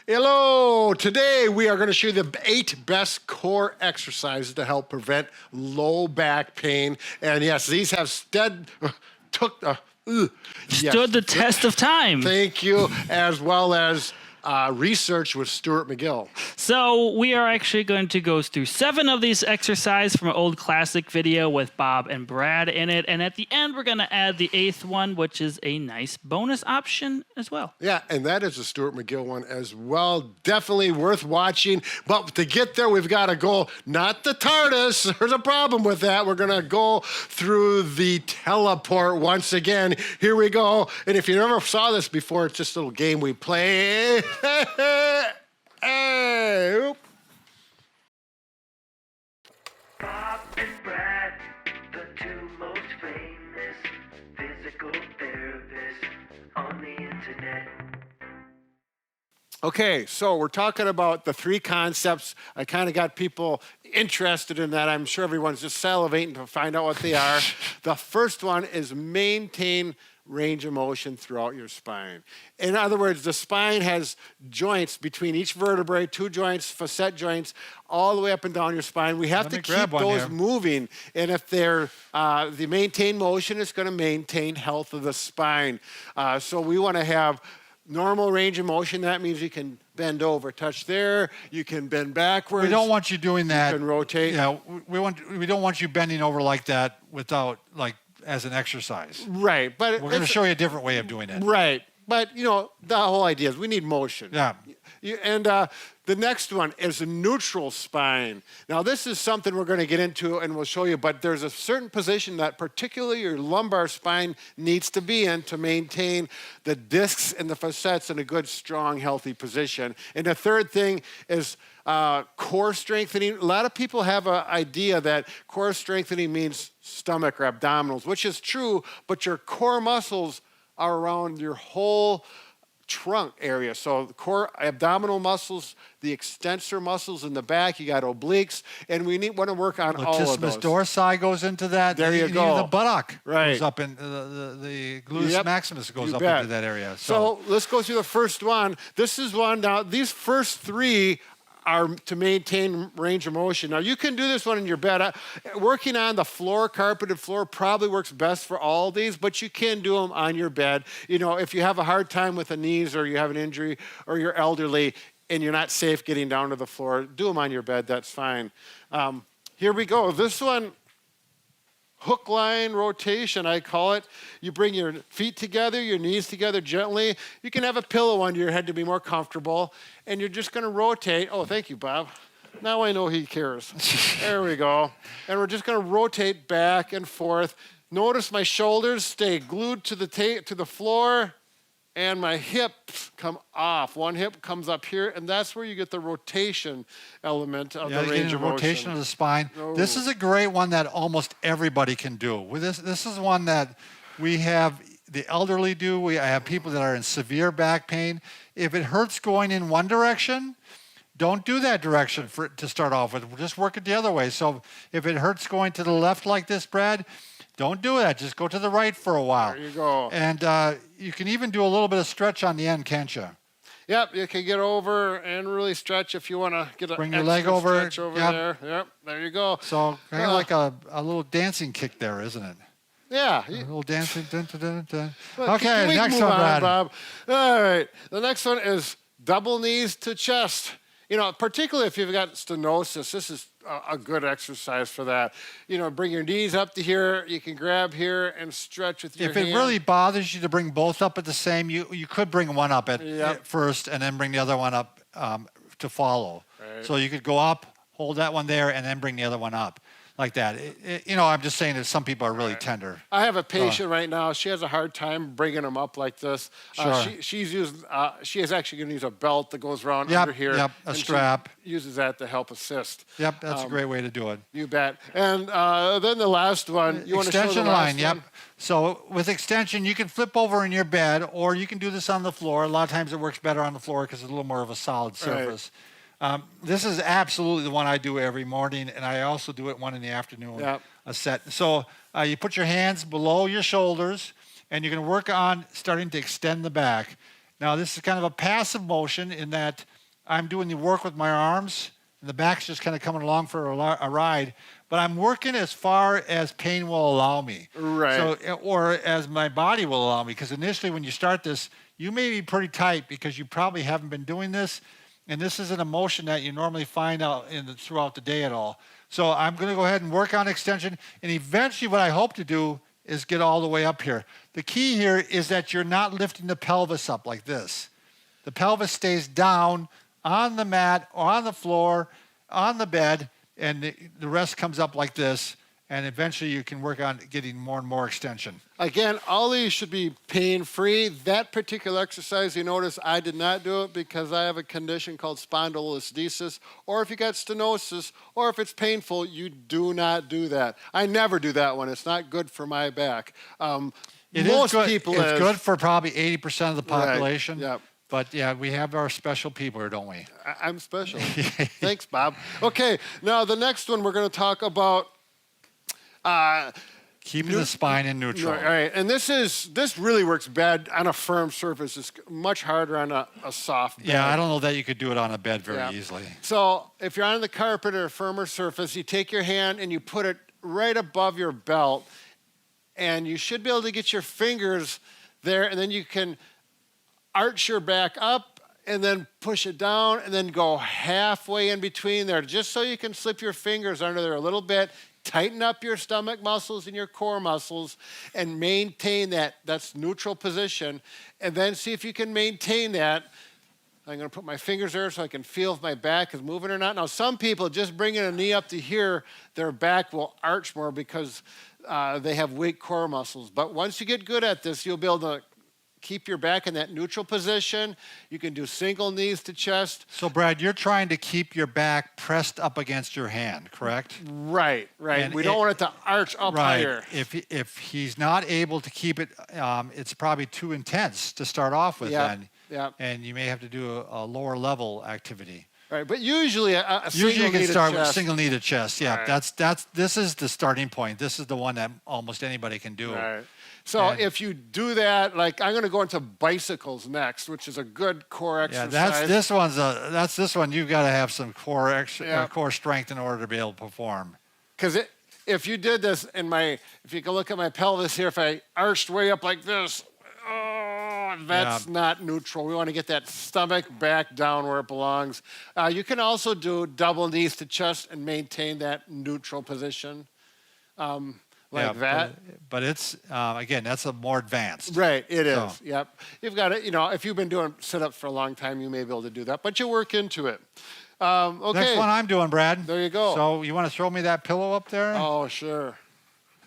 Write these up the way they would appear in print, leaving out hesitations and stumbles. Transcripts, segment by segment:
Hello! Today we are going to show you the 8 best core exercises to help prevent low back pain. And yes, these have stood the test of time. Thank you, as well as research with Stuart McGill. So we are actually going to go through 7 of these exercises from an old classic video with Bob and Brad in it. And at the end, we're going to add the 8th one, which is a nice bonus option as well. Yeah, and that is a Stuart McGill one as well. Definitely worth watching. But to get there, we've got to go, not the TARDIS. There's a problem with that. We're going to go through the teleport once again. Here we go. And if you never saw this before, it's just a little game we play. Hey, oop. Bob and Brad, the 2 most famous physical therapists on the internet. Okay, so we're talking about the 3 concepts. I kind of got people interested in that. I'm sure everyone's just salivating to find out what they are. The first one is maintain range of motion throughout your spine. In other words, the spine has joints between each vertebrae, 2 joints, facet joints, all the way up and down your spine. We have to keep those moving. And if they're the maintain motion, it's going to maintain health of the spine. So we want to have normal range of motion. That means you can bend over, touch there. You can bend backwards. We don't want you doing that. You can rotate. Yeah, we don't want you bending over like that without as an exercise. Right, but we're going to show you a different way of doing it. Right, but you know the whole idea is we need motion. Yeah. And the next one is a neutral spine. Now this is something we're going to get into and we'll show you, but there's a certain position that particularly your lumbar spine needs to be in to maintain the discs and the facets in a good, strong, healthy position. And the third thing is core strengthening. A lot of people have an idea that core strengthening means stomach or abdominals, which is true, but your core muscles are around your whole trunk area. So the core abdominal muscles, the extensor muscles in the back, you got obliques, and we want to work on all of those. Latissimus dorsi goes into that. There you go. The buttock goes up in the gluteus maximus goes up into that area. So let's go through the first one. This is one. Now these first 3 are to maintain range of motion. Now you can do this one in your bed. Working on the floor, carpeted floor, probably works best for all these, but you can do them on your bed. You know, if you have a hard time with the knees or you have an injury or you're elderly and you're not safe getting down to the floor, do them on your bed, that's fine. Here we go. This one, hook line rotation, I call it. You bring your feet together, your knees together gently. You can have a pillow under your head to be more comfortable. And you're just going to rotate. Oh, thank you, Bob. Now I know he cares. There we go. And we're just going to rotate back and forth. Notice my shoulders stay glued to the floor, and my hips come off. One hip comes up here, and that's where you get the rotation element of the range of motion. Rotation of the spine. Oh. This is a great one that almost everybody can do. This is one that we have the elderly do. I have people that are in severe back pain. If it hurts going in one direction, don't do that direction to start off with. Just work it the other way. So if it hurts going to the left like this, Brad, don't do that. Just go to the right for a while. There you go. And you can even do a little bit of stretch on the end, can't you? Yep, you can get over and really stretch if you want to get Bring your leg over. Stretch over there. Yep, there you go. So kind of like a little dancing kick there, isn't it? Yeah. A little dancing. Dun, dun, dun, dun. Well, okay, next one, Brad. Bob. All right, the next one is double knees to chest. You know, particularly if you've got stenosis, this is a good exercise for that. You know, bring your knees up to here. You can grab here and stretch with your hand. If it really bothers you to bring both up at the same, you could bring one up at first and then bring the other one up to follow. Right. So you could go up, hold that one there, and then bring the other one up. Like that. You know, I'm just saying that some people are really tender. I have a patient right now. She has a hard time bringing them up like this. Sure. She is actually going to use a belt that goes around under here. Yep, a strap. She uses that to help assist. Yep, that's a great way to do it. You bet. And then the last one. You want to show the extension last line, yep. one? So with extension, you can flip over in your bed, or you can do this on the floor. A lot of times it works better on the floor because it's a little more of a solid surface. Right. This is absolutely the one I do every morning, and I also do it one in the afternoon, a set. So you put your hands below your shoulders, and you're going to work on starting to extend the back. Now, this is kind of a passive motion in that I'm doing the work with my arms, and the back's just kind of coming along for a ride, but I'm working as far as pain will allow me. Right. So, or as my body will allow me, because initially when you start this, you may be pretty tight because you probably haven't been doing this, and this isn't a motion that you normally find out throughout the day at all. So I'm going to go ahead and work on extension, and eventually what I hope to do is get all the way up here. The key here is that you're not lifting the pelvis up like this. The pelvis stays down on the mat, or on the floor, on the bed, and the rest comes up like this, and eventually you can work on getting more and more extension. Again, all these should be pain-free. That particular exercise, you notice I did not do it because I have a condition called spondylolisthesis, or if you got stenosis, or if it's painful, you do not do that. I never do that one. It's not good for my back. Most people, it's good for probably 80% of the population. Right. Yep. But yeah, we have our special people here, don't we? I'm special. Thanks, Bob. Okay, now the next one we're going to talk about. Keeping the spine in neutral. All right, and this really works bad on a firm surface. It's much harder on a soft bed. Yeah, I don't know that you could do it on a bed very easily. So if you're on the carpet or a firmer surface, you take your hand and you put it right above your belt, and you should be able to get your fingers there, and then you can arch your back up and then push it down and then go halfway in between there, just so you can slip your fingers under there a little bit. Tighten up your stomach muscles and your core muscles and maintain that's neutral position, and then see if you can maintain that. I'm going to put my fingers there so I can feel if my back is moving or not. Now, some people just bringing a knee up to here, their back will arch more because they have weak core muscles. But once you get good at this, you'll be able to keep your back in that neutral position. You can do single knees to chest. So, Brad, you're trying to keep your back pressed up against your hand, correct? Right. And we don't want it to arch up higher. If he's not able to keep it, it's probably too intense to start off with then. Yeah. And you may have to do a lower level activity. Right, but usually Usually you can start with chest. single knee to chest. Yeah, Right. This is the starting point. This is the one that almost anybody can do. Right. So if you do that, like I'm going to go into bicycles next, which is a good core exercise. Yeah, that's this one. You've got to have some core core strength in order to be able to perform. Because if you did this if you can look at my pelvis here, if I arched way up like this, that's not neutral. We want to get that stomach back down where it belongs. You can also do double knees to chest and maintain that neutral position. That. But it's, again, that's a more advanced. Right, it is. So. Yep. You've got it, if you've been doing sit-ups for a long time, you may be able to do that, but you work into it. Okay. Next one I'm doing, Brad. There you go. So you want to throw me that pillow up there? Oh, sure.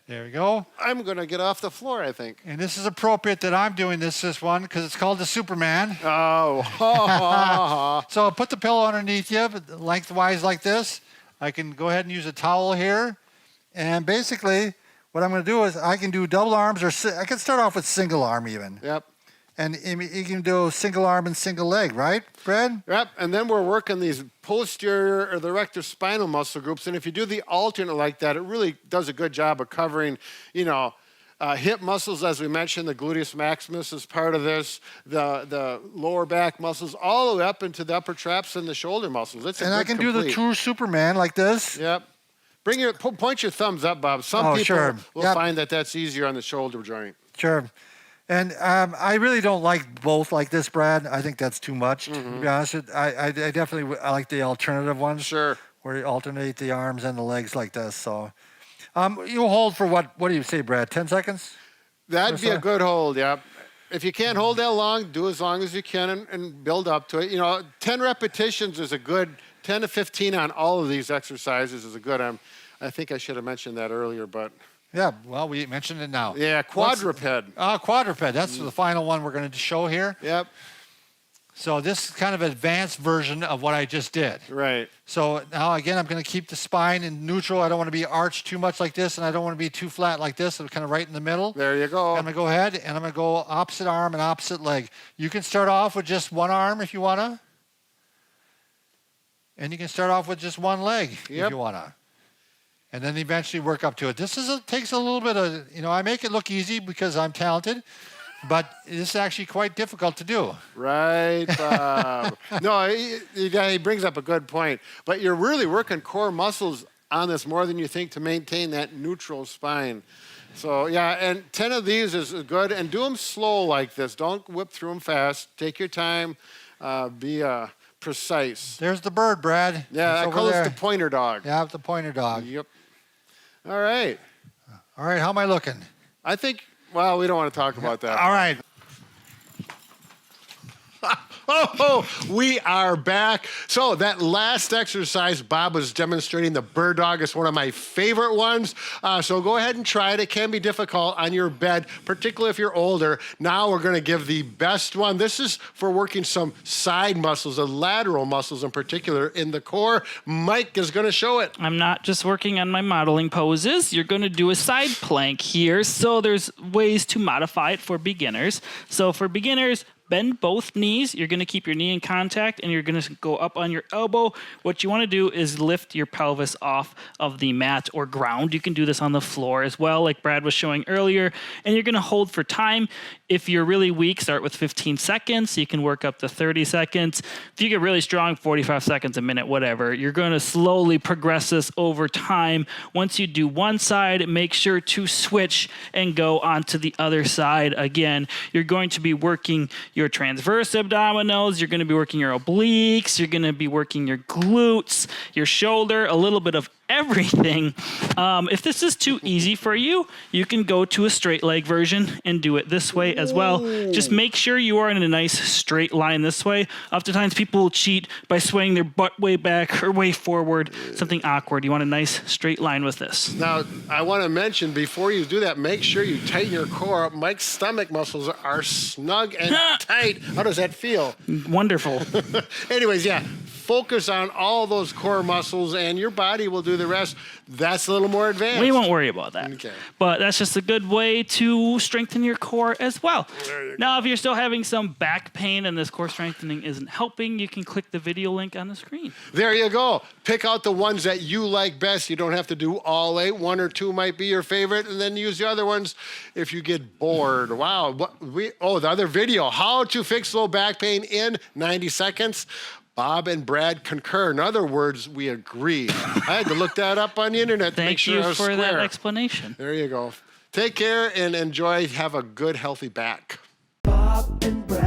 There we go. I'm going to get off the floor, I think. And this is appropriate that I'm doing this one because it's called the Superman. Oh. So put the pillow underneath you, lengthwise like this. I can go ahead and use a towel here. And basically, what I'm going to do is I can do double arms, or I can start off with single arm even. Yep. And you can do single arm and single leg, right, Fred? Yep. And then we're working these posterior or the erector spinal muscle groups. And if you do the alternate like that, it really does a good job of covering, hip muscles, as we mentioned. The gluteus maximus is part of this. The lower back muscles, all the way up into the upper traps and the shoulder muscles. I can do the true Superman like this. Yep. Point your thumbs up, Bob. Some people will find that that's easier on the shoulder joint. Sure. And I really don't like both like this, Brad. I think that's too much, to be honest. I definitely like the alternative ones. Sure. Where you alternate the arms and the legs like this. So you hold for what do you say, Brad, 10 seconds? That'd be a good hold, yep. If you can't hold that long, do as long as you can and build up to it. 10 repetitions is a good, 10 to 15 on all of these exercises is a good. I think I should have mentioned that earlier, but. Yeah, well, we mentioned it now. Yeah, quadruped. Quadruped. That's the final one we're going to show here. Yep. So this is kind of an advanced version of what I just did. Right. So now, again, I'm going to keep the spine in neutral. I don't want to be arched too much like this, and I don't want to be too flat like this. I'm kind of right in the middle. There you go. I'm going to go ahead, and I'm going to go opposite arm and opposite leg. You can start off with just one arm if you want to. And you can start off with just one leg if you want to. And then eventually work up to it. This takes a little bit of, I make it look easy because I'm talented. but it's actually quite difficult to do. Right, Bob. No, he brings up a good point. But you're really working core muscles on this more than you think to maintain that neutral spine. So, yeah, and 10 of these is good. And do them slow like this. Don't whip through them fast. Take your time. Be precise. There's the bird, Brad. Yeah, It's I call this the pointer dog. Yeah, the pointer dog. Yep. All right. All right, how am I looking? I think, well, we don't want to talk about that. All right. Oh, we are back. So that last exercise, Bob was demonstrating the bird dog. It's one of my favorite ones. So go ahead and try it. It can be difficult on your bed, particularly if you're older. Now we're going to give the best one. This is for working some side muscles, the lateral muscles in particular in the core. Mike is going to show it. I'm not just working on my modeling poses. You're going to do a side plank here. So there's ways to modify it for beginners. So for beginners, bend both knees. You're going to keep your knee in contact and you're going to go up on your elbow. What you want to do is lift your pelvis off of the mat or ground. You can do this on the floor as well, like Brad was showing earlier. And you're going to hold for time. If you're really weak, start with 15 seconds. You can work up to 30 seconds. If you get really strong, 45 seconds, a minute, whatever. You're going to slowly progress this over time. Once you do one side, make sure to switch and go onto the other side again. You're going to be working your transverse abdominals, you're going to be working your obliques, you're going to be working your glutes, your shoulder, a little bit of everything. If this is too easy for you, you can go to a straight leg version and do it this way as well. Just make sure you are in a nice straight line this way. Oftentimes people will cheat by swaying their butt way back or way forward, something awkward. You want a nice straight line with this. Now, I want to mention, before you do that, make sure you tighten your core up. Mike's stomach muscles are snug and tight. How does that feel? Wonderful. Anyways, yeah, focus on all those core muscles and your body will do the rest. That's a little more advanced. We won't worry about that. Okay. But that's just a good way to strengthen your core as well. Now, if you're still having some back pain and this core strengthening isn't helping, you can click the video link on the screen. There you go. Pick out the ones that you like best. You don't have to do all 8. 1 or 2 might be your favorite, and then use the other ones if you get bored. Wow. The other video, how to fix low back pain in 90 seconds. Bob and Brad concur. In other words, we agree. I had to look that up on the internet to make sure I was Thank you for square. that explanation. There you go. Take care and enjoy. Have a good, healthy back. Bob and Brad.